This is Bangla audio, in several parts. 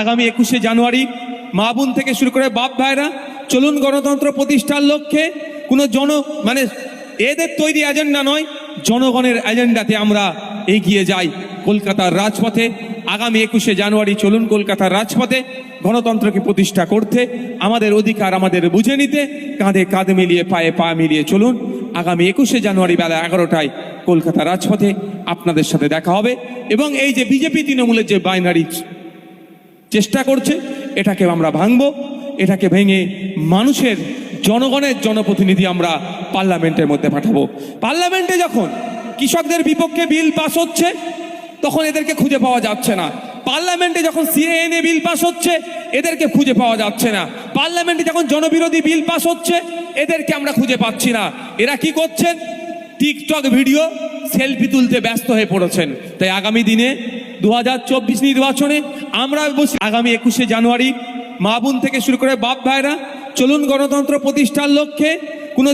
আগামী 21শে জানুয়ারি মা বোন থেকে শুরু করে বাপ ভাইরা চলুন গণতন্ত্র প্রতিষ্ঠার লক্ষ্যে কোনো এদের তৈরি এজেন্ডা নয়, জনগণের এজেন্ডাতে আমরা এগিয়ে যাই। কলকাতার রাজপথে আগামী 21শে জানুয়ারি চলুন কলকাতার রাজপথে গণতন্ত্রকে প্রতিষ্ঠা করতে, আমাদের অধিকার আমাদের বুঝে নিতে কাঁধে কাঁধ মিলিয়ে পায়ে পা মিলিয়ে চলুন। আগামী 21শে জানুয়ারি বেলা 11টায় কলকাতা রাজপথে আপনাদের সাথে দেখা হবে। এবং এই যে বিজেপি তৃণমূলের যে বাইনারি চেষ্টা করছে, এটাকে আমরা ভাঙবো। এটাকে ভেঙে মানুষের জনগণের জনপ্রতিনিধি আমরা পার্লামেন্টের মধ্যে পাঠাবো। পার্লামেন্টে যখন কৃষকদের বিপক্ষে বিল পাস হচ্ছে তখন এদেরকে খুঁজে পাওয়া যাচ্ছে না। পার্লামেন্টে যখন সিএএনএ বিল পাস হচ্ছে এদেরকে খুঁজে পাওয়া যাচ্ছে না। পার্লামেন্টে যখন জনবিরোধী বিল পাস হচ্ছে এদেরকে আমরা খুঁজে পাচ্ছি না। এরা কি করছেন? টিকটক ভিডিও সেলফি তুলতে ব্যস্ত হয়ে পড়েছেন। তাই আগামী দিনে 2024 নির্বাচনে আমরা আগামী 21শে জানুয়ারি মা বোন থেকে শুরু করে বাপ ভাইরা চলুন গণতন্ত্র প্রতিষ্ঠার লক্ষ্যে কোনো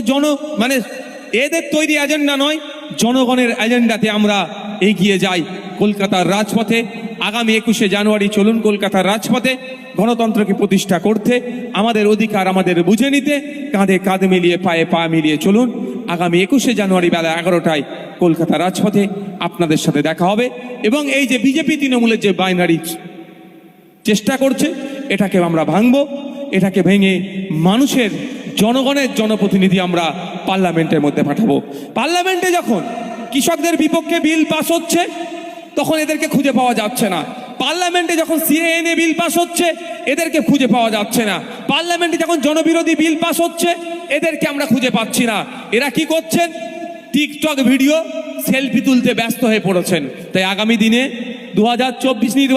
এদের তৈরি এজেন্ডা নয়, জনগণের এজেন্ডাতে আমরা এগিয়ে যাই। কলকাতার রাজপথে আগামী 21শে জানুয়ারি চলুন কলকাতার রাজপথে গণতন্ত্রকে প্রতিষ্ঠা করতে, আমাদের অধিকার আমাদের বুঝে নিতে কাঁধে কাঁধ মিলিয়ে পায়ে পা মিলিয়ে চলুন। আগামী 21শে জানুয়ারি বেলা 11টায় কলকাতা রাজপথে আপনাদের সাথে দেখা হবে। এবং এই যে বিজেপি তৃণমূলের যে বাইনারি চেষ্টা করছে, এটাকে আমরা ভাঙবো। এটাকে ভেঙে মানুষের জনগণের জনপ্রতিনিধি আমরা পার্লামেন্টের মধ্যে পাঠাবো। পার্লামেন্টে যখন কৃষকদের বিপক্ষে বিল পাস হচ্ছে তখন এদেরকে খুঁজে পাওয়া যাচ্ছে না। পার্লামেন্টে যখন সিএএনএ বিল পাস হচ্ছে এদেরকে খুঁজে পাওয়া যাচ্ছে না। পার্লামেন্টে যখন জনবিরোধী বিল পাস হচ্ছে এদেরকে আমরা খুঁজে পাচ্ছি না। এরা কি করছেন? টিকটক ভিডিও সেলফি তুলতে ব্যস্ত হয়ে পড়েছেন। তাই আগামী দিনে 2024 নির্বাচন